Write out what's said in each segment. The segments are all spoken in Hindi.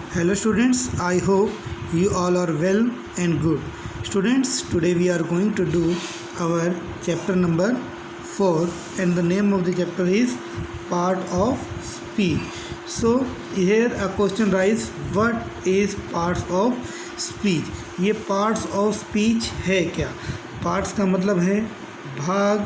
Hello students, I hope you all are well and good. Students, today we are going to do our chapter number 4 and the name of the chapter is part of speech. So here a question arises, what is parts of speech? ये parts of speech है क्या? Parts का मतलब है भाग,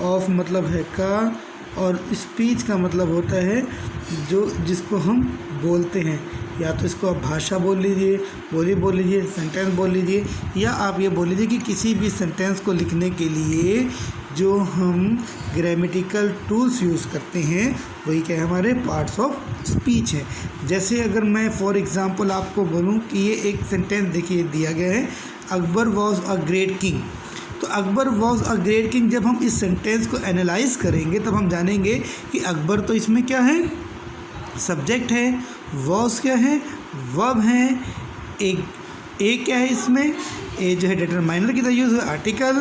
of मतलब है का, और स्पीच का मतलब होता है जो जिसको हम बोलते हैं। या तो इसको आप भाषा बोल लीजिए, बोली बोल लीजिए, सेंटेंस बोल लीजिए, या आप ये बोल लीजिए कि किसी भी सेंटेंस को लिखने के लिए जो हम ग्रामेटिकल टूल्स यूज़ करते हैं वही क्या है, हमारे पार्ट्स ऑफ स्पीच है। जैसे अगर मैं फॉर एग्ज़ाम्पल आपको बोलूं कि ये एक सेंटेंस देखिए दिया गया है, Akbar was a great king. तो Akbar was a great king, जब हम इस सेंटेंस को एनालाइज करेंगे तब हम जानेंगे कि अकबर तो इसमें क्या है, सब्जेक्ट है, वॉज क्या है, वर्ब है, एक क्या है इसमें, ए जो है डिटरमाइनर की तरह यूज़ है, आर्टिकल,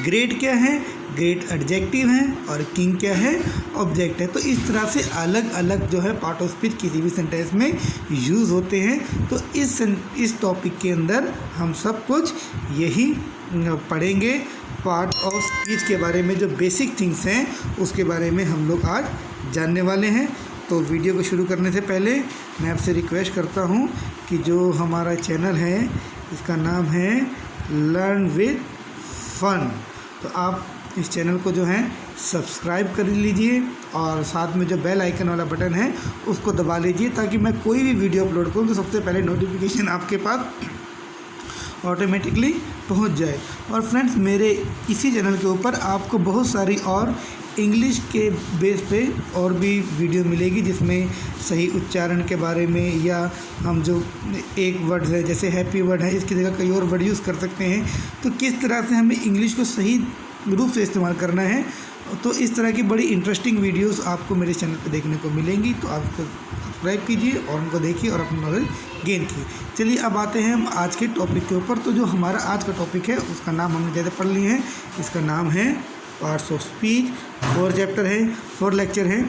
ग्रेट क्या है, ग्रेट एडजेक्टिव है, और किंग क्या है, ऑब्जेक्ट है। तो इस तरह से अलग अलग जो है पार्ट ऑफ स्पीच किसी भी सेंटेंस में यूज़ होते हैं। तो इस टॉपिक के अंदर हम सब कुछ यही पढ़ेंगे। पार्ट ऑफ स्पीच के बारे में जो बेसिक थिंग्स हैं उसके बारे में हम लोग आज जानने वाले हैं। तो वीडियो को शुरू करने से पहले मैं आपसे रिक्वेस्ट करता हूं कि जो हमारा चैनल है इसका नाम है लर्न विद फन, तो आप इस चैनल को जो है सब्सक्राइब कर लीजिए और साथ में जो बेल आइकन वाला बटन है उसको दबा लीजिए ताकि मैं कोई भी वीडियो अपलोड करूं तो सबसे पहले नोटिफिकेशन आपके पास ऑटोमेटिकली पहुंच जाए। और फ्रेंड्स, मेरे इसी चैनल के ऊपर आपको बहुत सारी और इंग्लिश के बेस पे और भी वीडियो मिलेगी जिसमें सही उच्चारण के बारे में, या हम जो एक वर्ड है जैसे हैप्पी वर्ड है इसकी जगह कई और वर्ड यूज़ कर सकते हैं, तो किस तरह से हमें इंग्लिश को सही रूप से इस्तेमाल करना है। तो इस तरह की बड़ी इंटरेस्टिंग वीडियोस आपको मेरे चैनल पर देखने को मिलेंगी। तो आप उसको सब्सक्राइब कीजिए और उनको देखिए और अपनी नॉलेज गेन कीजिए। चलिए अब आते हैं हम आज के टॉपिक के ऊपर। तो जो हमारा आज का टॉपिक है उसका नाम हमने ज़्यादा पढ़ लिए हैं, इसका नाम है पार्ट्स ऑफ स्पीच। 4 चैप्टर है, 4 लेक्चर है।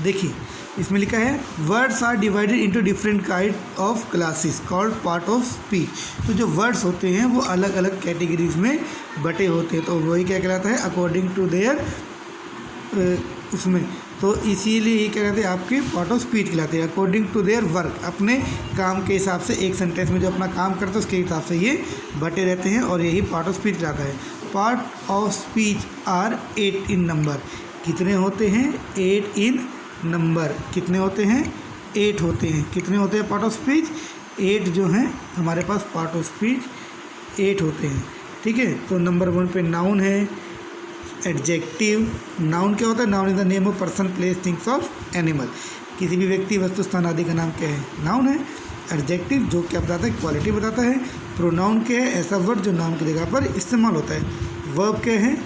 देखिए इसमें लिखा है words are divided into different kind of classes called part of speech. तो जो वर्ड्स होते हैं वो अलग अलग कैटेगरीज में बटे होते हैं, तो वही क्या कहलाता है, अकॉर्डिंग टू देयर उसमें। तो इसीलिए ये क्या कहते हैं, आपके पार्ट ऑफ स्पीच कहलाते हैं अकॉर्डिंग टू देयर वर्क। अपने काम के हिसाब से एक सेंटेंस में जो अपना काम करते हैं उसके हिसाब से ये बटे रहते हैं और यही पार्ट ऑफ स्पीच कहलाता है। Part of speech are 8 in number. कितने होते हैं, 8 इन नंबर। कितने होते हैं, 8 होते हैं। कितने होते हैं पार्ट ऑफ स्पीच, 8 जो हैं हमारे पास पार्ट ऑफ स्पीच 8 होते हैं। ठीक है, तो नंबर 1 पे नाउन है, एडजेक्टिव। नाउन क्या होता है, noun is the name of person, place, things of animal. किसी भी व्यक्ति, वस्तु, स्थान आदि का नाम क्या है, नाउन है। एडजेक्टिव जो क्या बताता है, क्वालिटी बताता है। प्रोनाउन क्या है, ऐसा वर्ड जो नाउन की जगह पर इस्तेमाल होता है। वर्ब क्या है,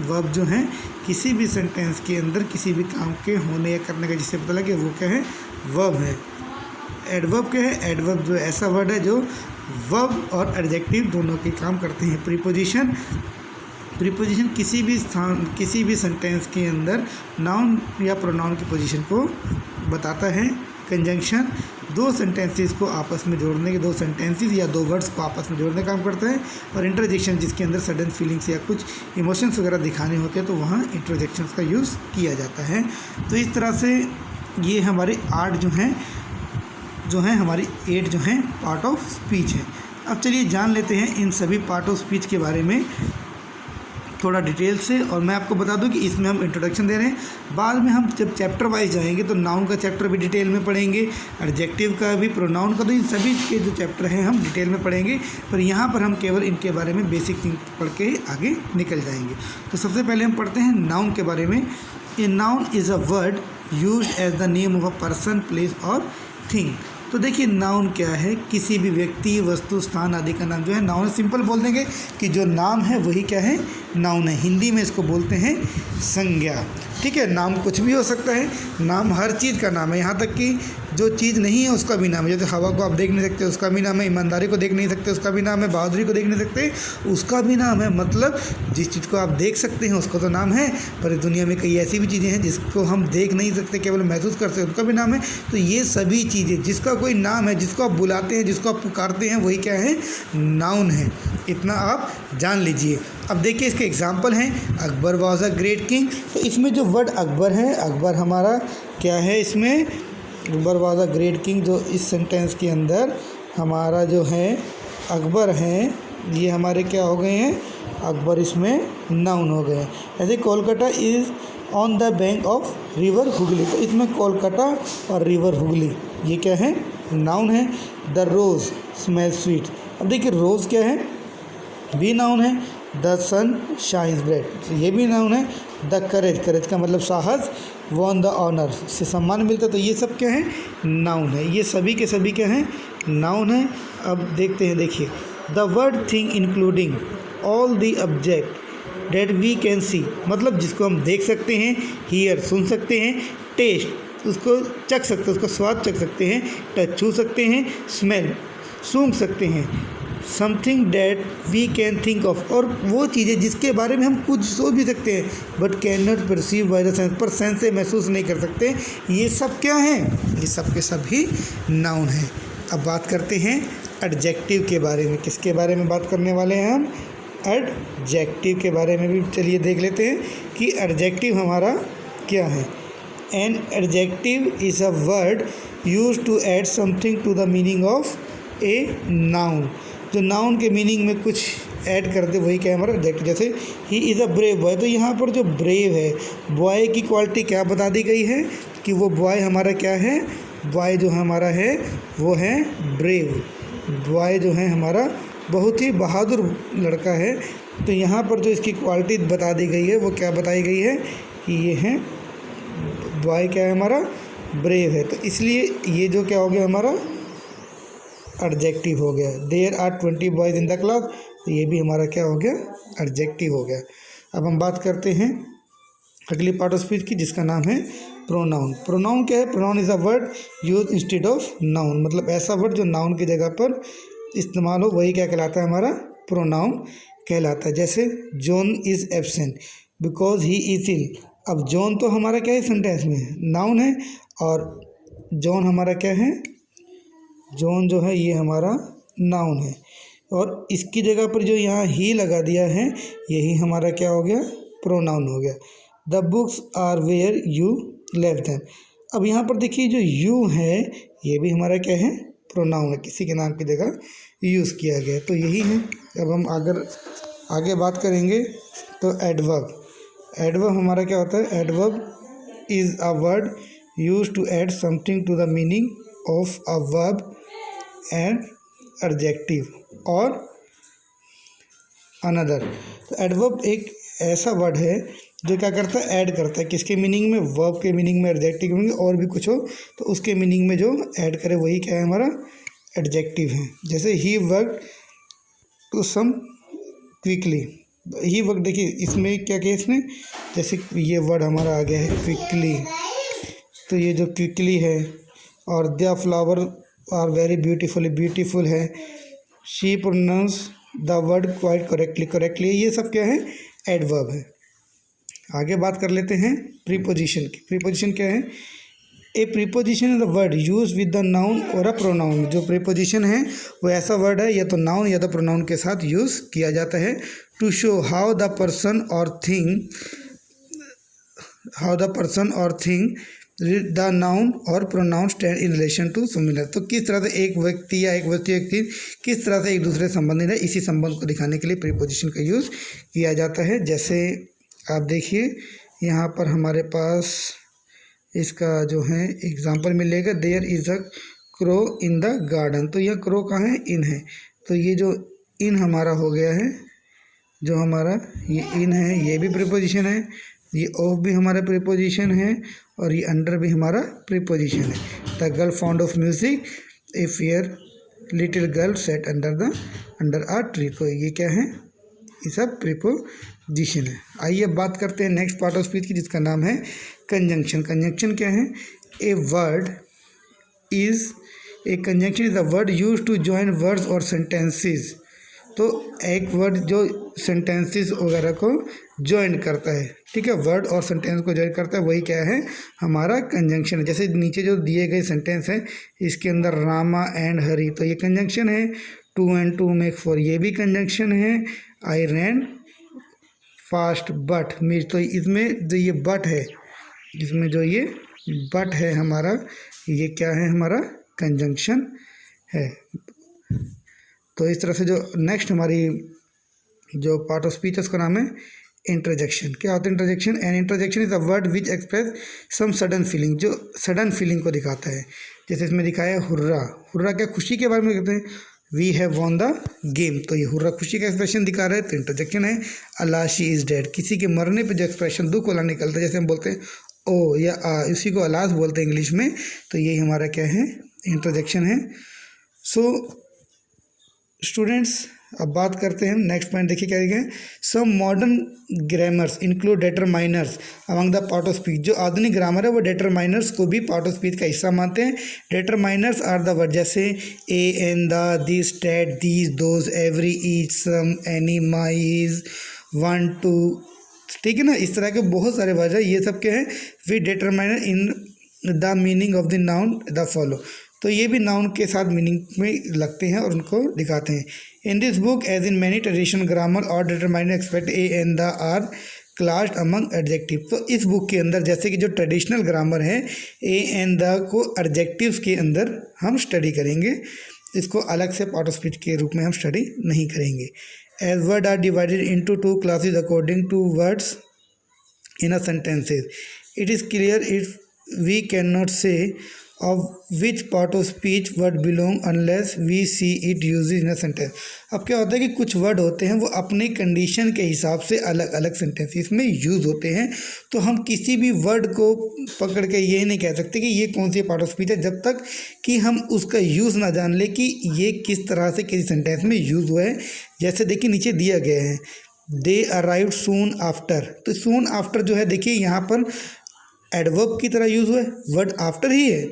वर्ब जो है किसी भी सेंटेंस के अंदर किसी भी काम के होने या करने का जिससे पता लगे वो क्या है, वर्ब है। एडवर्ब क्या है, एडवर्ब जो ऐसा वर्ड है जो वर्ब और एडजेक्टिव दोनों के काम करते हैं। प्रीपोजिशन, प्रीपोजिशन किसी भी स्थान, किसी भी सेंटेंस के अंदर नाउन या प्रोनाउन की पोजीशन को बताता है। कंजंक्शन, दो सेंटेंसेस को आपस में जोड़ने के, दो सेंटेंसेस या दो वर्ड्स को आपस में जोड़ने का काम करता है। और इंटरजेक्शन, जिसके अंदर सडन फीलिंग्स या कुछ इमोशंस वगैरह दिखाने होते हैं तो वहाँ इंटरजेक्शंस का यूज़ किया जाता है। तो इस तरह से ये हमारे 8 जो हैं हमारी 8 जो हैं पार्ट ऑफ स्पीच है। अब चलिए जान लेते हैं इन सभी पार्ट ऑफ स्पीच के बारे में थोड़ा डिटेल से। और मैं आपको बता दूं कि इसमें हम इंट्रोडक्शन दे रहे हैं, बाद में हम जब चैप्टर वाइज जाएंगे तो नाउन का चैप्टर भी डिटेल में पढ़ेंगे, एडजेक्टिव का भी, प्रोनाउन का, तो इन सभी के जो चैप्टर हैं हम डिटेल में पढ़ेंगे। पर यहाँ पर हम केवल इनके बारे में बेसिक थिंग पढ़ के आगे निकल जाएंगे। तो सबसे पहले हम पढ़ते हैं नाउन के बारे में। A noun is a word used as the name of a person, place और थिंग। तो देखिए नाउन क्या है, किसी भी व्यक्ति, वस्तु, स्थान आदि का नाम जो है नाउन। सिंपल बोल देंगे कि जो नाम है वही क्या है, नाउन है। हिंदी में इसको बोलते हैं संज्ञा। ठीक है, नाम कुछ भी हो सकता है, नाम हर चीज़ का नाम है, यहाँ तक कि जो चीज़ नहीं है उसका भी नाम है। जैसे हवा को आप देख नहीं सकते, उसका भी नाम है। ईमानदारी को देख नहीं सकते, उसका भी नाम है। बहादुरी को देख नहीं सकते, उसका भी नाम है। मतलब जिस चीज़ को आप देख सकते हैं उसका तो नाम है, पर इस दुनिया में कई ऐसी भी चीज़ें हैं जिसको हम देख नहीं सकते, केवल महसूस करते हैं, उसका भी नाम है। तो ये सभी चीज़ें जिसका कोई नाम है, जिसको आप बुलाते हैं, जिसको आप पुकारते हैं, वही क्या है, नाउन है। इतना आप जान लीजिए। अब देखिए इसके एग्जाम्पल हैं। Akbar was a great king. तो इसमें जो वर्ड अकबर है, अकबर हमारा क्या है, इसमें Akbar was a great king, जो इस सेंटेंस के अंदर हमारा जो है अकबर हैं, ये हमारे क्या हो गए हैं, अकबर इसमें नाउन हो गए हैं। ऐसे Kolkata is on the bank of river Hooghly. तो इसमें कोलकाता और रिवर हुगली ये क्या है, नाउन है। The rose smell sweet. अब देखिए रोज़ क्या है, भी नाउन है। द सन शाइन्स ब्राइट, ये भी नाउन है। द करेज, करेज का मतलब साहस। वॉन द ऑनर, से सम्मान मिलता है। तो ये सब क्या है, नाउन है। ये सभी के सभी क्या हैं, नाउन है। अब देखते हैं, देखिए the word thing including all the object that we can see, मतलब जिसको हम देख सकते हैं, हियर सुन सकते हैं, टेस्ट उसको चख सकते हैं, उसका स्वाद चख सकते हैं, टच छू सकते हैं, स्मेल सूंघ सकते हैं, something that we can think of, और वो चीज़ें जिसके बारे में हम कुछ सोच भी सकते हैं, but can not perceive by the sense, पर सेंस से महसूस नहीं कर सकते। ये सब क्या हैं, ये सब के सभी नाउन हैं। अब बात करते हैं एडजेक्टिव के बारे में। किसके बारे में बात करने वाले हैं हम, एडजेक्टिव के बारे में भी चलिए देख लेते हैं कि एडजेक्टिव हमारा क्या है। An adjective is a word use to add something to the meaning of a noun. जो नाउन के मीनिंग में कुछ ऐड कर दे वही क्या है हमारा एडजेक्टिव। जैसे he is a brave boy, तो यहाँ पर जो ब्रेव है, बॉय की क्वालिटी क्या बता दी गई है कि वो बॉय हमारा क्या है, बॉय जो हमारा है वो है ब्रेव। बॉय जो है हमारा बहुत ही बहादुर लड़का है। तो यहाँ पर जो इसकी क्वालिटी बता दी गई है वो क्या बताई गई है कि ये है बॉय क्या है हमारा, ब्रेव है। तो इसलिए ये जो क्या हो गया हमारा एडजेक्टिव हो गया। There are 20 boys in the class, तो ये भी हमारा क्या हो गया, एडजेक्टिव हो गया। अब हम बात करते हैं अगली पार्ट ऑफ स्पीच की, जिसका नाम है प्रोनाउन। प्रोनाउन क्या है, pronoun is a word use instead of noun, मतलब ऐसा वर्ड जो नाउन की जगह पर इस्तेमाल हो वही क्या कहलाता है हमारा प्रोनाउन कहलाता है। जैसे John is absent because he is ill. अब जॉन तो हमारा क्या है सेंटेंस में नाउन है, और जॉन हमारा क्या है, जॉन जो है ये हमारा नाउन है, और इसकी जगह पर जो यहाँ ही लगा दिया है यही हमारा क्या हो गया, प्रोनाउन हो गया। The books are where you left them. अब यहाँ पर देखिए जो यू है ये भी हमारा क्या है, प्रोनाउन है, किसी के नाम की जगह यूज़ किया गया। तो यही है। अब हम आगे बात करेंगे तो एडवर्ब। एडवर्ब हमारा क्या होता है, adverb is a word use to add something to the meaning of a verb and adjective और अनदर। तो एडवर्ब एक ऐसा वर्ड है जो क्या करता है, ऐड करता है किसके मीनिंग में, वर्ब के मीनिंग में, एडजेक्टिव के मीनिंग, और भी कुछ हो तो उसके मीनिंग में जो ऐड करे वही क्या है हमारा एडजेक्टिव है। जैसे he work to some quickly, he work, देखिए इसमें क्या किया इसने, जैसे ये वर्ड हमारा आ गया है क्विकली, तो ये जो क्विकली है, और the flower are very beautifully, beautiful है। She pronounce the word quite correctly, correctly, ये सब क्या है, एडवर्ब है। आगे बात कर लेते हैं प्रीपोजिशन की। प्रीपोजिशन क्या है, ए preposition is the word use with the noun और अ प्रोनाउन। जो प्रीपोजिशन है वो ऐसा वर्ड है या तो नाउन या तो प्रोनाउन के साथ यूज़ किया जाता है to show how the person और थिंग द नाउन और pronoun stand in relation to similar. तो किस तरह से एक व्यक्ति या एक वस्तु एक चीज़ किस तरह से एक दूसरे से संबंधित है, इसी संबंध को दिखाने के लिए प्रीपोजिशन का यूज़ किया जाता है। जैसे आप देखिए यहाँ पर हमारे पास इसका जो है एग्जाम्पल मिलेगा, there is a crow in the garden. तो यह क्रो कहाँ है, इन है। तो ये जो इन हमारा हो गया है, जो हमारा ये इन है ये भी प्रीपोजिशन है, ये ऑफ भी हमारा प्रीपोजिशन है, और ये अंडर भी हमारा प्रीपोजिशन है। The girl found of music, a fair little girl set under a tree. तो ये क्या है, ये सब डिशन है। आइए अब बात करते हैं नेक्स्ट पार्ट ऑफ स्पीच की, जिसका नाम है कंजंक्शन। कंजंक्शन क्या है? A word is a conjunction is a word use to join words और सेंटेंसेस। तो एक वर्ड जो सेंटेंसेस वगैरह को ज्वाइन करता है, ठीक है, वर्ड और सेंटेंस को ज्वाइन करता है, वही क्या है? हमारा कंजंक्शन है। जैसे नीचे जो दिए गए सेंटेंस है, इसके अंदर रामा एंड हरी, तो ये कंजंक्शन है। 2 and 2 make 4, ये भी कंजंक्शन है। आई रैन फास्ट बट मीन्स, तो इसमें जो ये बट है, इसमें जो ये बट है हमारा, ये क्या है? हमारा कंजंक्शन है। तो इस तरह से जो नेक्स्ट हमारी जो पार्ट ऑफ स्पीच है उसका नाम है इंटरजेक्शन। क्या होता है interjection? An interjection is a word which express some sudden feeling, जो सडन फीलिंग को दिखाता है। जैसे इसमें दिखाया है हुर्रा। हुर्रा क्या? खुशी के बारे में कहते हैं। We have won the game, तो ये हुर्रा खुशी का एक्सप्रेशन दिखा रहा है, तो इंटरजेक्शन है। अला शी इज़ डेड, किसी के मरने पर जो एक्सप्रेशन दुख वाला निकलता है, जैसे हम बोलते हैं ओ या आ, इसी को अलास बोलते हैं इंग्लिश में, तो यही हमारा क्या है? इंटरजेक्शन है। सो स्टूडेंट्स, अब बात करते हैं नेक्स्ट पॉइंट। देखिए क्या लिखा है? Some modern grammars include determiners among the part of speech. जो आधुनिक ग्रामर है वो डेटरमाइनर्स को भी पार्ट ऑफ स्पीच का हिस्सा मानते हैं। डेटरमाइनर्स आर द वर्ड जैसे a an the, this, that, these, those, every, each, some, any, my, his, one, two, ठीक है ना। इस तरह के बहुत सारे वर्ड है। ये सब क्या है? We determiner in the meaning of the noun the follow, तो ये भी नाउन के साथ मीनिंग में लगते हैं और उनको दिखाते हैं। In this book as in many traditional grammar और determiner expect a and the are classed among adjective. तो इस बुक के अंदर जैसे कि जो ट्रेडिशनल ग्रामर है, ए एंड द को एडजेक्टिव्स के अंदर हम स्टडी करेंगे, इसको अलग से पार्ट ऑफ स्पीच के रूप में हम स्टडी नहीं करेंगे। As word are divided into 2 classes according to words in a sentences, it is clear if we cannot say of which part of speech word belong unless we see it used in a sentence। अब क्या होता है कि कुछ वर्ड होते हैं वो अपनी कंडीशन के हिसाब से अलग अलग सेंटेंसेस में यूज़ होते हैं, तो हम किसी भी वर्ड को पकड़ के ये नहीं कह सकते कि ये कौन सी पार्ट ऑफ स्पीच है, जब तक कि हम उसका यूज़ ना जान ले कि ये किस तरह से किसी सेंटेंस में यूज़ हुआ है। जैसे देखिए नीचे दिया गया है, दे अराइव सून आफ्टर, तो सून आफ्टर जो है देखिए यहाँ पर एडवर्ब की तरह यूज़ हुआ है, वर्ड आफ्टर ही है।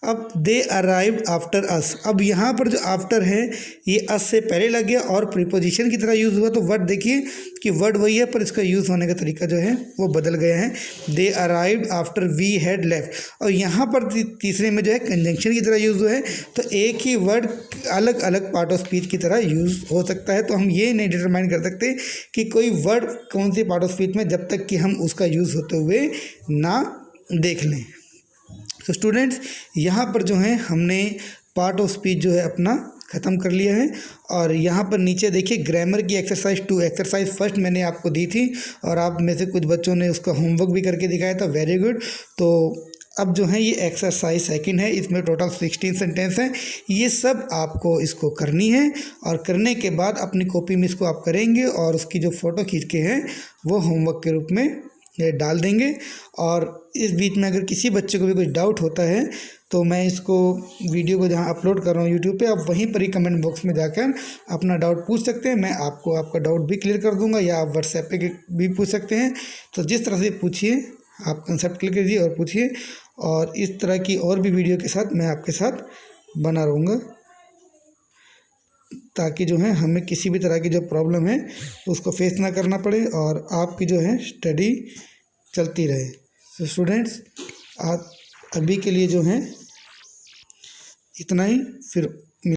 अब दे अराइव्ड आफ्टर अस, अब यहाँ पर जो आफ्टर है ये अस से पहले लग गया और प्रीपोजिशन की तरह यूज़ हुआ, तो वर्ड देखिए कि वर्ड वही है पर इसका यूज़ होने का तरीका जो है वो बदल गया है। They arrived after we had left, और यहाँ पर तीसरे में जो है कंजंक्शन की तरह यूज़ हुआ है, तो एक ही वर्ड अलग अलग पार्ट ऑफ स्पीच की तरह यूज़ हो सकता है। तो हम ये नहीं डिटरमाइन कर सकते कि कोई वर्ड कौन सी पार्ट ऑफ स्पीच में, जब तक कि हम उसका यूज़ होते हुए ना देख लें। तो स्टूडेंट्स, यहाँ पर जो है हमने पार्ट ऑफ स्पीच जो है अपना ख़त्म कर लिया है। और यहाँ पर नीचे देखिए ग्रामर की एक्सरसाइज 2, एक्सरसाइज फर्स्ट मैंने आपको दी थी और आप में से कुछ बच्चों ने उसका होमवर्क भी करके दिखाया था, वेरी गुड। तो अब जो है ये एक्सरसाइज सेकंड है, इसमें टोटल 16 सेंटेंस हैं। ये सब आपको इसको करनी है और करने के बाद अपनी कॉपी में इसको आप करेंगे और उसकी जो फ़ोटो खींच के है वो होमवर्क के रूप में ये डाल देंगे। और इस बीच में अगर किसी बच्चे को भी कुछ डाउट होता है तो मैं इसको वीडियो को जहाँ अपलोड कर रहा हूँ यूट्यूब पे, आप वहीं पर ही कमेंट बॉक्स में जाकर अपना डाउट पूछ सकते हैं। मैं आपको आपका डाउट भी क्लियर कर दूंगा, या आप व्हाट्सएप पे भी पूछ सकते हैं। तो जिस तरह से पूछिए, आप कंसेप्ट क्लियर कीजिए और पूछिए, और इस तरह की और भी वीडियो के साथ मैं आपके साथ बना रहूँगा, ताकि जो है हमें किसी भी तरह की जो प्रॉब्लम है उसको फेस ना करना पड़े और आपकी जो है स्टडी चलती रहे। तो स्टूडेंट्स, आप अभी के लिए जो है इतना ही, फिर